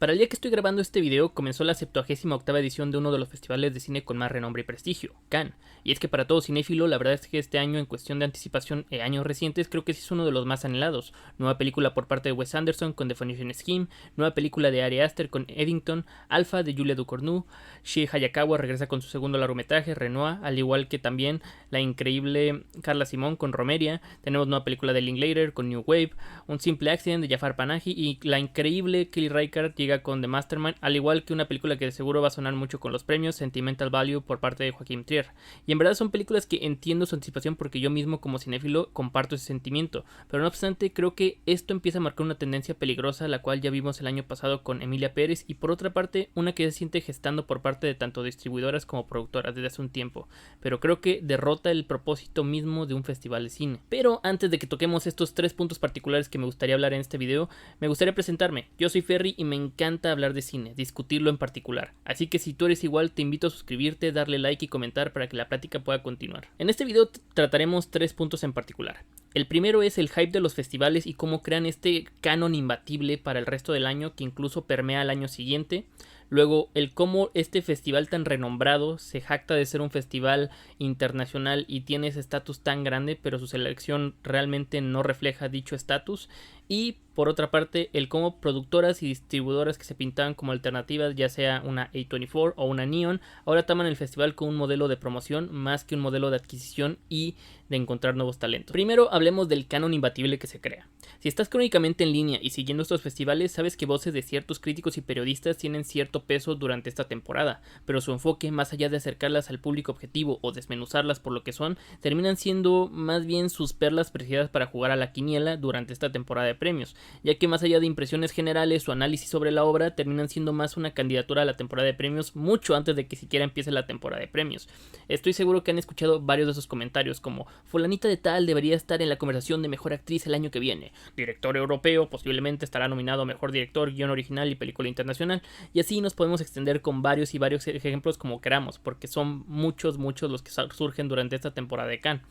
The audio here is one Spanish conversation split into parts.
Para el día que estoy grabando este video comenzó la 78ª edición de uno de los festivales de cine con más renombre y prestigio, Cannes, y es que para todo cinéfilo la verdad es que este año en cuestión de anticipación en años recientes creo que sí es uno de los más anhelados. Nueva película por parte de Wes Anderson con The Phoenician Scheme, nueva película de Ari Aster con Eddington, Alpha de Julia Ducournau, Shii Hayakawa regresa con su segundo largometraje, Renoir, al igual que también la increíble Carla Simón con Romeria, tenemos nueva película de Linklater con New Wave, Un simple accident de Jafar Panahi y la increíble Kelly Reichardt llega con The Mastermind, al igual que una película que de seguro va a sonar mucho con los premios, Sentimental Value por parte de Joaquín Trier. Y en verdad son películas que entiendo su anticipación porque yo mismo como cinéfilo comparto ese sentimiento, pero no obstante creo que esto empieza a marcar una tendencia peligrosa, la cual ya vimos el año pasado con Emilia Pérez, y por otra parte una que se siente gestando por parte de tanto distribuidoras como productoras desde hace un tiempo, pero creo que derrota el propósito mismo de un festival de cine. Pero antes de que toquemos estos tres puntos particulares que me gustaría hablar en este video, me gustaría presentarme. Yo soy Ferry y me encanta hablar de cine, discutirlo en particular, así que si tú eres igual te invito a suscribirte, darle like y comentar para que la plática pueda continuar. En este video trataremos tres puntos en particular. El primero es el hype de los festivales y cómo crean este canon imbatible para el resto del año que incluso permea al año siguiente. Luego, el cómo este festival tan renombrado se jacta de ser un festival internacional y tiene ese estatus tan grande, pero su selección realmente no refleja dicho estatus. Y por otra parte, el cómo productoras y distribuidoras que se pintaban como alternativas, ya sea una A24 o una Neon, ahora toman el festival con un modelo de promoción más que un modelo de adquisición y de encontrar nuevos talentos. Primero hablemos del canon imbatible que se crea. Si estás crónicamente en línea y siguiendo estos festivales, sabes que voces de ciertos críticos y periodistas tienen cierto peso durante esta temporada, pero su enfoque, más allá de acercarlas al público objetivo o desmenuzarlas por lo que son, terminan siendo más bien sus perlas preciadas para jugar a la quiniela durante esta temporada de premios, ya que más allá de impresiones generales o análisis sobre la obra, terminan siendo más una candidatura a la temporada de premios mucho antes de que siquiera empiece la temporada de premios. Estoy seguro que han escuchado varios de esos comentarios como fulanita de tal debería estar en la conversación de mejor actriz el año que viene, director europeo posiblemente estará nominado a mejor director, guión original y película internacional, y así nos podemos extender con varios ejemplos como queramos, porque son muchos los que surgen durante esta temporada de Cannes.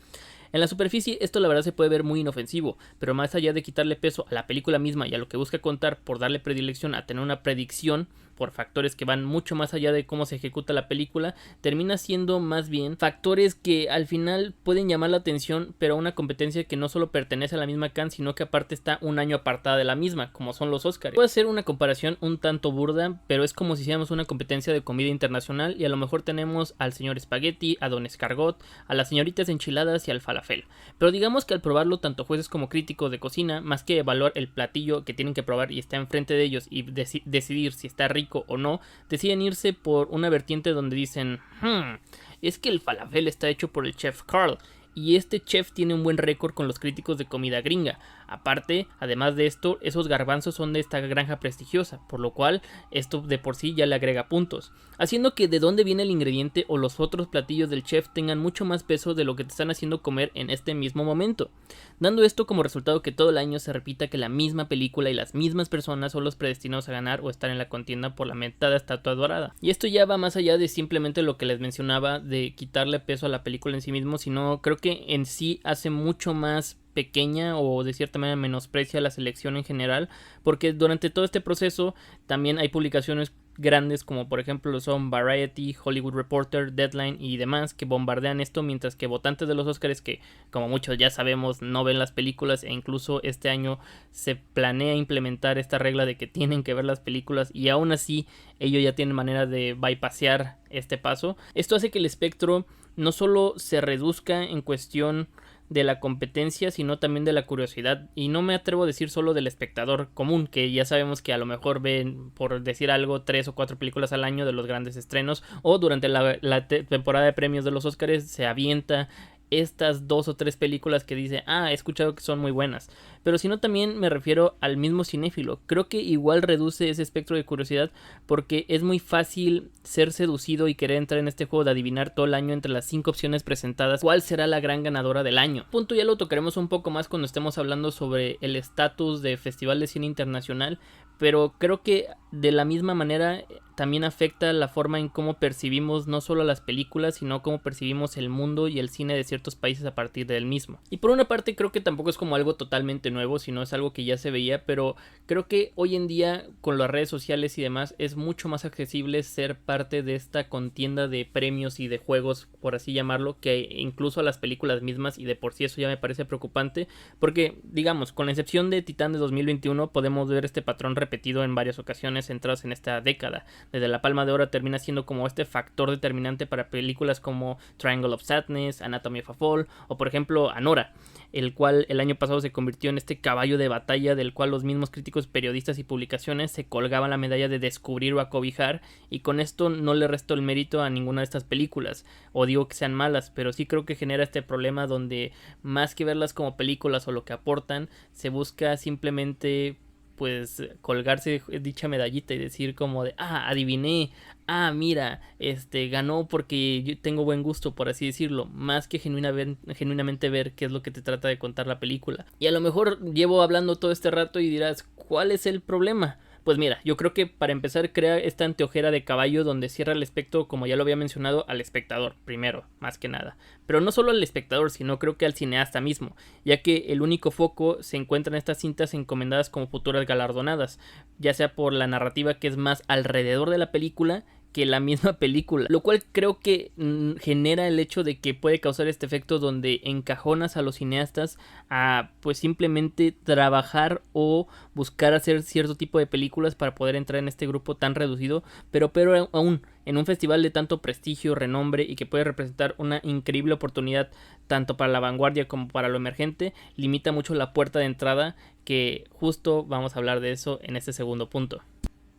En la superficie esto la verdad se puede ver muy inofensivo, pero más allá de quitarle peso a la película misma y a lo que busca contar por darle predilección a tener una predicción por factores que van mucho más allá de cómo se ejecuta la película, termina siendo más bien factores que al final pueden llamar la atención, pero a una competencia que no solo pertenece a la misma Cannes, sino que aparte está un año apartada de la misma, como son los Oscars. Puede ser una comparación un tanto burda, pero es como si hiciéramos una competencia de comida internacional y a lo mejor tenemos al señor Spaghetti, a Don Escargot, a las señoritas enchiladas y al falafel. Pero digamos que al probarlo tanto jueces como críticos de cocina, más que evaluar el platillo que tienen que probar y está enfrente de ellos y decidir si está rico o no, deciden irse por una vertiente donde dicen, es que el falafel está hecho por el chef Carl, y este chef tiene un buen récord con los críticos de comida gringa. Aparte, además de esto, esos garbanzos son de esta granja prestigiosa, por lo cual esto de por sí ya le agrega puntos, haciendo que de dónde viene el ingrediente o los otros platillos del chef tengan mucho más peso de lo que te están haciendo comer en este mismo momento, dando esto como resultado que todo el año se repita que la misma película y las mismas personas son los predestinados a ganar o estar en la contienda por la mentada estatua dorada. Y esto ya va más allá de simplemente lo que les mencionaba de quitarle peso a la película en sí mismo, sino creo que en sí hace mucho más pequeña o de cierta manera menosprecia la selección en general, porque durante todo este proceso también hay publicaciones grandes como por ejemplo son Variety, Hollywood Reporter, Deadline y demás que bombardean esto, mientras que votantes de los Oscars, que como muchos ya sabemos no ven las películas, e incluso este año se planea implementar esta regla de que tienen que ver las películas y aún así ellos ya tienen manera de bypassear este paso. Esto hace que el espectro no solo se reduzca en cuestión de la competencia, sino también de la curiosidad, y no me atrevo a decir solo del espectador común, que ya sabemos que a lo mejor ven, por decir algo, 3 o 4 películas al año de los grandes estrenos, o durante la temporada de premios de los Oscars se avienta estas 2 o 3 películas que dice, he escuchado que son muy buenas, pero si no también me refiero al mismo cinéfilo. Creo que igual reduce ese espectro de curiosidad porque es muy fácil ser seducido y querer entrar en este juego de adivinar todo el año entre las 5 opciones presentadas cuál será la gran ganadora del año. Punto ya lo tocaremos un poco más cuando estemos hablando sobre el estatus de Festival de Cine Internacional, pero creo que de la misma manera también afecta la forma en cómo percibimos no solo las películas, sino cómo percibimos el mundo y el cine de ciertos países a partir del mismo. Y por una parte creo que tampoco es como algo totalmente nuevo, sino es algo que ya se veía, pero creo que hoy en día con las redes sociales y demás es mucho más accesible ser parte de esta contienda de premios y de juegos, por así llamarlo, que incluso a las películas mismas, y de por sí eso ya me parece preocupante, porque digamos, con la excepción de Titán de 2021 podemos ver este patrón repetido en varias ocasiones centradas en esta década. Desde la Palma de Oro termina siendo como este factor determinante para películas como Triangle of Sadness, Anatomy of a Fall o por ejemplo Anora, el cual el año pasado se convirtió en este caballo de batalla del cual los mismos críticos, periodistas y publicaciones se colgaban la medalla de descubrir o acobijar, y con esto no le resto el mérito a ninguna de estas películas, o digo que sean malas, pero sí creo que genera este problema donde más que verlas como películas o lo que aportan, se busca simplemente pues colgarse dicha medallita y decir como de, adiviné, mira, ganó porque yo tengo buen gusto, por así decirlo, más que genuinamente ver qué es lo que te trata de contar la película. Y a lo mejor llevo hablando todo este rato y dirás, ¿cuál es el problema? Pues mira, yo creo que para empezar crea esta anteojera de caballo donde cierra el espectro, como ya lo había mencionado, al espectador, primero, más que nada. Pero no solo al espectador, sino creo que al cineasta mismo, ya que el único foco se encuentra en estas cintas encomendadas como futuras galardonadas, ya sea por la narrativa que es más alrededor de la película que la misma película, lo cual creo que genera el hecho de que puede causar este efecto donde encajonas a los cineastas a pues simplemente trabajar o buscar hacer cierto tipo de películas para poder entrar en este grupo tan reducido, pero aún en un festival de tanto prestigio, renombre y que puede representar una increíble oportunidad tanto para la vanguardia como para lo emergente, limita mucho la puerta de entrada, que justo vamos a hablar de eso en este segundo punto.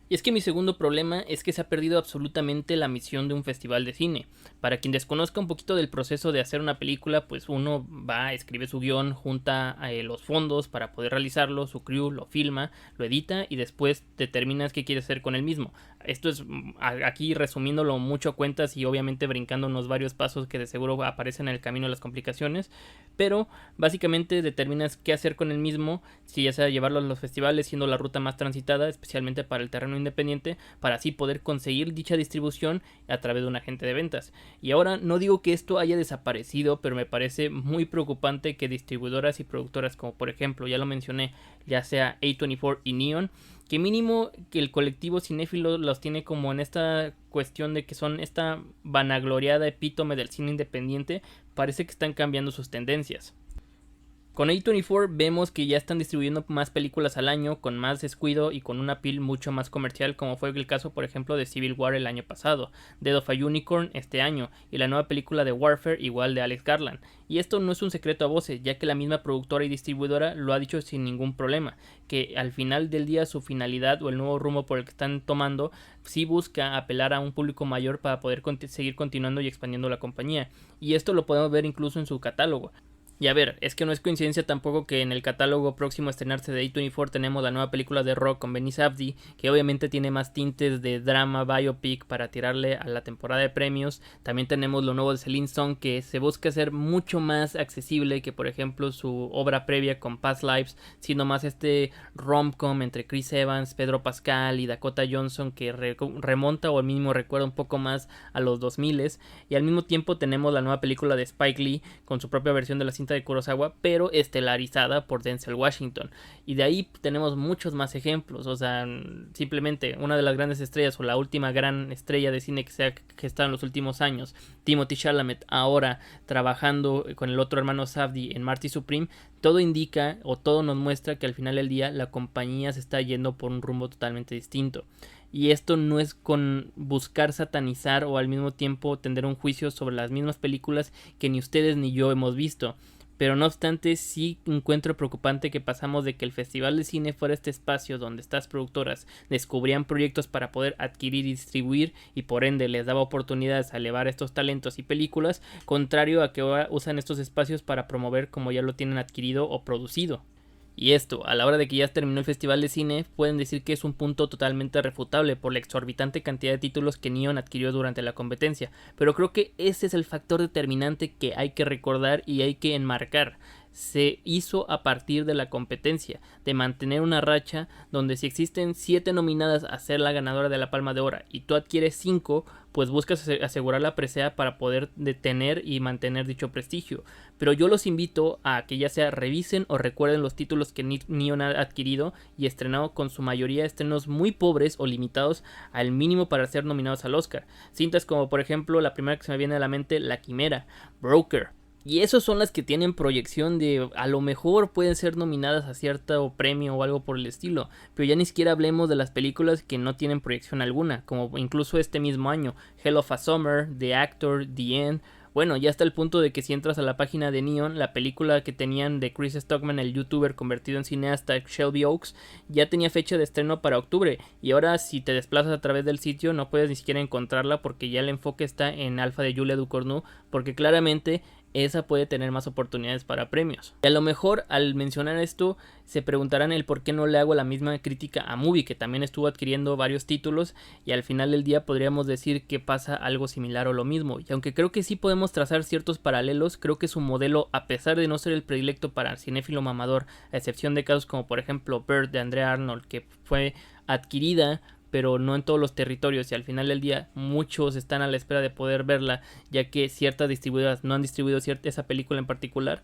Y es que mi segundo problema es que se ha perdido absolutamente la misión de un festival de cine. Para quien desconozca un poquito del proceso de hacer una película, pues uno va, escribe su guión, junta los fondos para poder realizarlo, su crew lo filma, lo edita y después determinas qué quieres hacer con el mismo. Esto es aquí resumiéndolo mucho a cuentas y obviamente brincándonos varios pasos que de seguro aparecen en el camino de las complicaciones, pero básicamente determinas qué hacer con el mismo, si ya sea llevarlo a los festivales siendo la ruta más transitada, especialmente para el terreno independiente, para así poder conseguir dicha distribución a través de un agente de ventas. Y ahora no digo que esto haya desaparecido, pero me parece muy preocupante que distribuidoras y productoras como por ejemplo, ya lo mencioné, ya sea A24 y Neon, que mínimo que el colectivo cinéfilo los tiene como en esta cuestión de que son esta vanagloriada epítome del cine independiente, parece que están cambiando sus tendencias. Con A24 vemos que ya están distribuyendo más películas al año, con más descuido y con una appeal mucho más comercial, como fue el caso por ejemplo de Civil War el año pasado, Death of a Unicorn este año, y la nueva película de Warfare igual de Alex Garland. Y esto no es un secreto a voces, ya que la misma productora y distribuidora lo ha dicho sin ningún problema, que al final del día su finalidad o el nuevo rumbo por el que están tomando sí busca apelar a un público mayor para poder seguir continuando y expandiendo la compañía, y esto lo podemos ver incluso en su catálogo. Y a ver, es que no es coincidencia tampoco que en el catálogo próximo a estrenarse de A24 tenemos la nueva película de Rock con Benny Safdie, que obviamente tiene más tintes de drama, biopic para tirarle a la temporada de premios. También tenemos lo nuevo de Celine Song, que se busca hacer mucho más accesible que por ejemplo su obra previa con Past Lives, siendo más este rom-com entre Chris Evans, Pedro Pascal y Dakota Johnson, que remonta o al mínimo recuerda un poco más a los 2000s. Y al mismo tiempo tenemos la nueva película de Spike Lee con su propia versión de la cinta de Kurosawa, pero estelarizada por Denzel Washington. Y de ahí tenemos muchos más ejemplos. O sea, simplemente una de las grandes estrellas o la última gran estrella de cine que se ha gestado en los últimos años, Timothée Chalamet, ahora trabajando con el otro hermano Safdie en Marty Supreme, todo indica o todo nos muestra que al final del día la compañía se está yendo por un rumbo totalmente distinto. Y esto no es con buscar satanizar o al mismo tiempo tender un juicio sobre las mismas películas que ni ustedes ni yo hemos visto. Pero no obstante, sí encuentro preocupante que pasamos de que el Festival de Cine fuera este espacio donde estas productoras descubrían proyectos para poder adquirir y distribuir y por ende les daba oportunidades a elevar estos talentos y películas, contrario a que ahora usan estos espacios para promover como ya lo tienen adquirido o producido. Y esto, a la hora de que ya terminó el festival de cine, pueden decir que es un punto totalmente refutable por la exorbitante cantidad de títulos que Neon adquirió durante la competencia, pero creo que ese es el factor determinante que hay que recordar y hay que enmarcar. se hizo a partir de la competencia, de mantener una racha donde si existen 7 nominadas a ser la ganadora de la Palma de Oro y tú adquieres 5, pues buscas asegurar la presea para poder detener y mantener dicho prestigio. Pero yo los invito a que ya sea revisen o recuerden los títulos que Neon ha adquirido y estrenado, con su mayoría estrenos muy pobres o limitados al mínimo para ser nominados al Oscar. Cintas como por ejemplo la primera que se me viene a la mente, La Quimera, Broker. Y esas son las que tienen proyección de a lo mejor pueden ser nominadas a cierto premio o algo por el estilo. Pero ya ni siquiera hablemos de las películas que no tienen proyección alguna, como incluso este mismo año, Hell of a Summer, The Actor, The End. Bueno, ya está el punto de que si entras a la página de Neon, la película que tenían de Chris Stockman, el youtuber convertido en cineasta, Shelby Oaks, ya tenía fecha de estreno para octubre. Y ahora si te desplazas a través del sitio no puedes ni siquiera encontrarla porque ya el enfoque está en Alpha de Julia Ducournau, porque claramente esa puede tener más oportunidades para premios. Y a lo mejor al mencionar esto se preguntarán el por qué no le hago la misma crítica a Movie, que también estuvo adquiriendo varios títulos, y al final del día podríamos decir que pasa algo similar o lo mismo. Y aunque creo que sí podemos trazar ciertos paralelos, creo que su modelo, a pesar de no ser el predilecto para el cinéfilo mamador, a excepción de casos como por ejemplo Bird de Andrea Arnold, que fue adquirida pero no en todos los territorios, y al final del día muchos están a la espera de poder verla, ya que ciertas distribuidoras no han distribuido esa película en particular,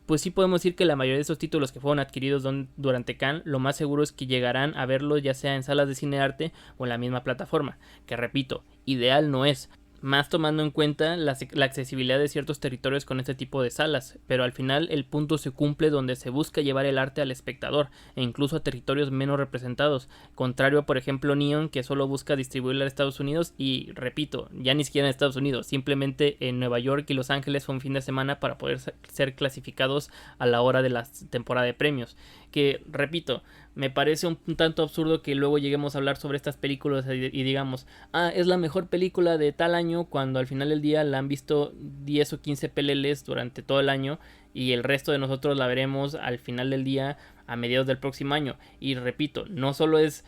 pues sí podemos decir que la mayoría de esos títulos que fueron adquiridos durante Cannes, lo más seguro es que llegarán a verlos ya sea en salas de cinearte o en la misma plataforma, que repito, ideal no es, más tomando en cuenta la accesibilidad de ciertos territorios con este tipo de salas, pero al final el punto se cumple donde se busca llevar el arte al espectador e incluso a territorios menos representados, contrario a por ejemplo Neon, que solo busca distribuirla en Estados Unidos, y repito, ya ni siquiera en Estados Unidos, simplemente en Nueva York y Los Ángeles fue un fin de semana para poder ser clasificados a la hora de la temporada de premios, que repito, me parece un tanto absurdo que luego lleguemos a hablar sobre estas películas y digamos, es la mejor película de tal año, cuando al final del día la han visto 10 o 15 peleles durante todo el año y el resto de nosotros la veremos al final del día a mediados del próximo año. Y repito, no solo es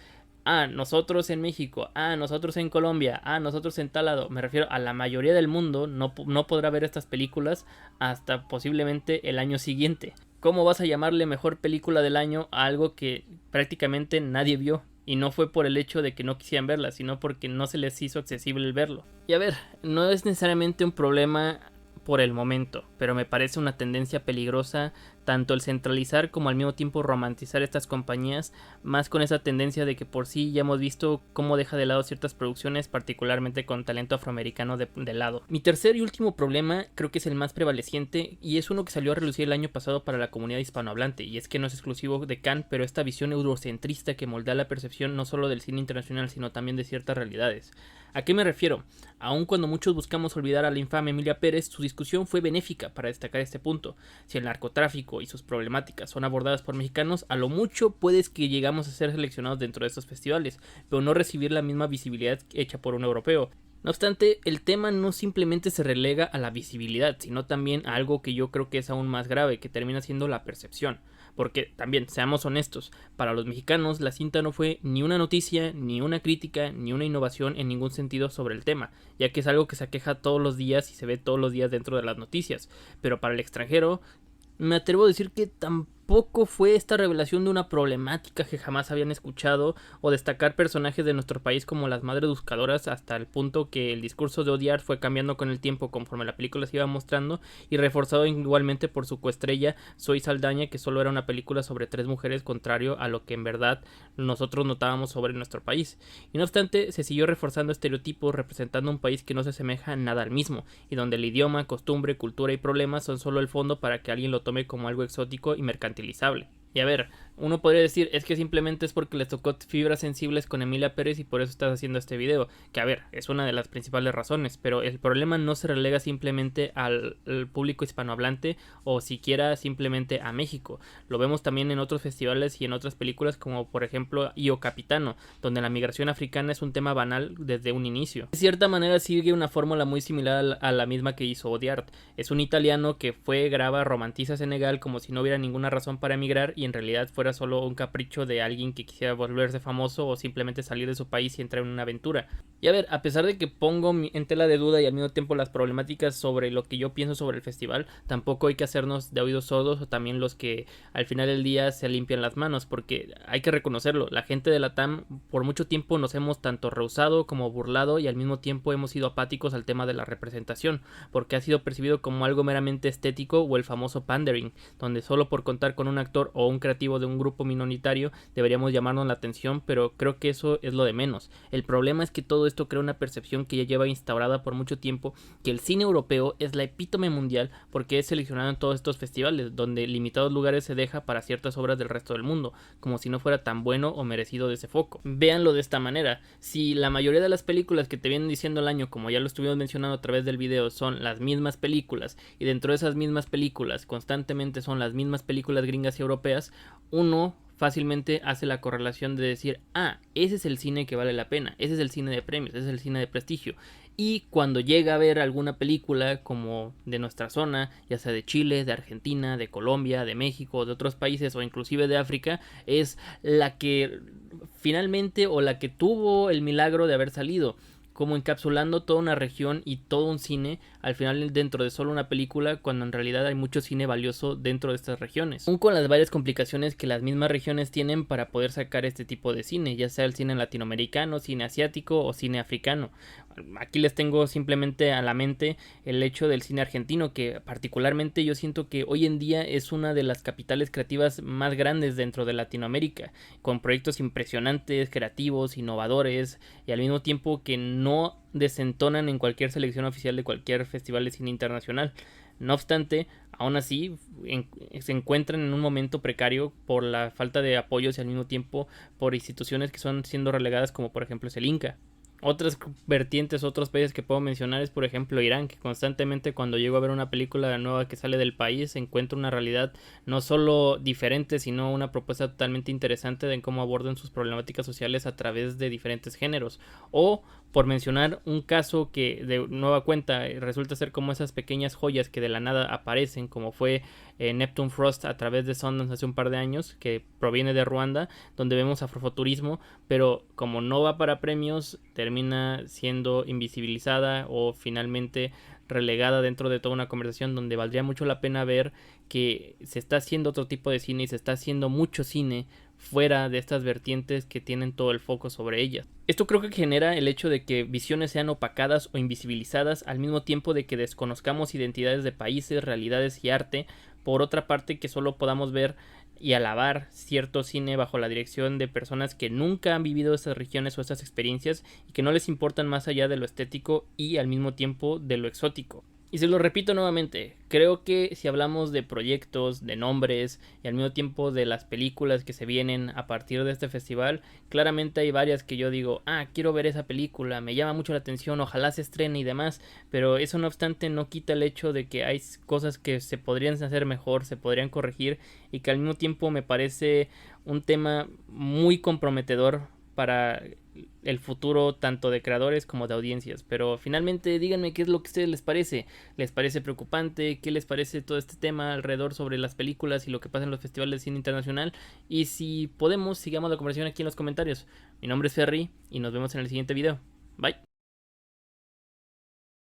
nosotros en México, nosotros en Colombia, nosotros en tal lado, me refiero a la mayoría del mundo no podrá ver estas películas hasta posiblemente el año siguiente. ¿Cómo vas a llamarle mejor película del año a algo que prácticamente nadie vio? Y no fue por el hecho de que no quisieran verla, sino porque no se les hizo accesible el verlo. Y a ver, no es necesariamente un problema por el momento, pero me parece una tendencia peligrosa tanto el centralizar como al mismo tiempo romantizar estas compañías, más con esa tendencia de que por sí ya hemos visto cómo deja de lado ciertas producciones, particularmente con talento afroamericano de lado. Mi tercer y último problema creo que es el más prevaleciente y es uno que salió a relucir el año pasado para la comunidad hispanohablante, y es que no es exclusivo de Cannes, pero esta visión eurocentrista que moldea la percepción no solo del cine internacional sino también de ciertas realidades. ¿A qué me refiero? Aun cuando muchos buscamos olvidar a la infame Emilia Pérez, su discusión fue benéfica para destacar este punto. Si el narcotráfico y sus problemáticas son abordadas por mexicanos, a lo mucho puedes que llegamos a ser seleccionados dentro de estos festivales, pero no recibir la misma visibilidad hecha por un europeo. No obstante, el tema no simplemente se relega a la visibilidad, sino también a algo que yo creo que es aún más grave, que termina siendo la percepción. Porque también, seamos honestos, para los mexicanos la cinta no fue ni una noticia, ni una crítica, ni una innovación en ningún sentido sobre el tema, ya que es algo que se aqueja todos los días y se ve todos los días dentro de las noticias. Pero para el extranjero, me atrevo a decir que tampoco fue esta revelación de una problemática que jamás habían escuchado, o destacar personajes de nuestro país como las madres buscadoras, hasta el punto que el discurso de odiar fue cambiando con el tiempo conforme la película se iba mostrando, y reforzado igualmente por su coestrella Zoe Saldaña, que solo era una película sobre 3 mujeres, contrario a lo que en verdad nosotros notábamos sobre nuestro país. Y no obstante, se siguió reforzando estereotipos, representando un país que no se asemeja nada al mismo, y donde el idioma, costumbre, cultura y problemas son solo el fondo para que alguien lo tome como algo exótico y mercantilizable. Y a ver, uno podría decir, es que simplemente es porque les tocó fibras sensibles con Emilia Pérez y por eso estás haciendo este video, que a ver, es una de las principales razones, pero el problema no se relega simplemente al público hispanohablante o siquiera simplemente a México. Lo vemos también en otros festivales y en otras películas, como por ejemplo Io Capitano, donde la migración africana es un tema banal desde un inicio. De cierta manera sigue una fórmula muy similar a la misma que hizo Odiart. Es un italiano que graba, romantiza Senegal como si no hubiera ninguna razón para emigrar, y en realidad fuera solo un capricho de alguien que quisiera volverse famoso o simplemente salir de su país y entrar en una aventura. Y a ver, a pesar de que pongo en tela de duda y al mismo tiempo las problemáticas sobre lo que yo pienso sobre el festival, tampoco hay que hacernos de oídos sordos o también los que al final del día se limpian las manos, porque hay que reconocerlo, la gente de la TAM por mucho tiempo nos hemos tanto rehusado como burlado y al mismo tiempo hemos sido apáticos al tema de la representación, porque ha sido percibido como algo meramente estético o el famoso pandering, donde solo por contar con un actor o un creativo de un grupo minoritario deberíamos llamarnos la atención, pero creo que eso es lo de menos. El problema es que todo esto crea una percepción que ya lleva instaurada por mucho tiempo, que el cine europeo es la epítome mundial porque es seleccionado en todos estos festivales, donde limitados lugares se deja para ciertas obras del resto del mundo, como si no fuera tan bueno o merecido de ese foco. Véanlo de esta manera, si la mayoría de las películas que te vienen diciendo el año, como ya lo estuvimos mencionando a través del video, son las mismas películas, y dentro de esas mismas películas constantemente son las mismas películas gringas y europeas, uno fácilmente hace la correlación de decir, ese es el cine que vale la pena, ese es el cine de premios, ese es el cine de prestigio. Y cuando llega a ver alguna película como de nuestra zona, ya sea de Chile, de Argentina, de Colombia, de México, de otros países o inclusive de África, es la que finalmente o la que tuvo el milagro de haber salido, como encapsulando toda una región y todo un cine al final dentro de solo una película, cuando en realidad hay mucho cine valioso dentro de estas regiones, aún con las varias complicaciones que las mismas regiones tienen para poder sacar este tipo de cine, ya sea el cine latinoamericano, cine asiático o cine africano. Aquí les tengo simplemente a la mente el hecho del cine argentino, que particularmente yo siento que hoy en día es una de las capitales creativas más grandes dentro de Latinoamérica, con proyectos impresionantes, creativos, innovadores y al mismo tiempo que no desentonan en cualquier selección oficial de cualquier festival de cine internacional. No obstante, aún así se encuentran en un momento precario por la falta de apoyos y al mismo tiempo por instituciones que son siendo relegadas, como por ejemplo es el Inca. Otras vertientes, otros países que puedo mencionar es por ejemplo Irán, que constantemente cuando llego a ver una película nueva que sale del país encuentro una realidad no solo diferente, sino una propuesta totalmente interesante de cómo abordan sus problemáticas sociales a través de diferentes géneros. O por mencionar un caso que de nueva cuenta resulta ser como esas pequeñas joyas que de la nada aparecen, como fue Neptune Frost a través de Sundance hace un par de años, que proviene de Ruanda, donde vemos afrofuturismo, pero como no va para premios, termina siendo invisibilizada o finalmente relegada dentro de toda una conversación donde valdría mucho la pena ver que se está haciendo otro tipo de cine y se está haciendo mucho cine fuera de estas vertientes que tienen todo el foco sobre ellas. Esto creo que genera el hecho de que visiones sean opacadas o invisibilizadas al mismo tiempo de que desconozcamos identidades de países, realidades y arte. Por otra parte, que solo podamos ver y alabar cierto cine bajo la dirección de personas que nunca han vivido esas regiones o esas experiencias y que no les importan más allá de lo estético y al mismo tiempo de lo exótico. Y se lo repito nuevamente, creo que si hablamos de proyectos, de nombres y al mismo tiempo de las películas que se vienen a partir de este festival, claramente hay varias que yo digo, quiero ver esa película, me llama mucho la atención, ojalá se estrene y demás, pero eso no obstante no quita el hecho de que hay cosas que se podrían hacer mejor, se podrían corregir y que al mismo tiempo me parece un tema muy comprometedor para el futuro tanto de creadores como de audiencias. Pero finalmente díganme qué es lo que a ustedes les parece. ¿Les parece preocupante? ¿Qué les parece todo este tema alrededor sobre las películas y lo que pasa en los festivales de cine internacional? Y si podemos, sigamos la conversación aquí en los comentarios. Mi nombre es Ferry y nos vemos en el siguiente video. Bye.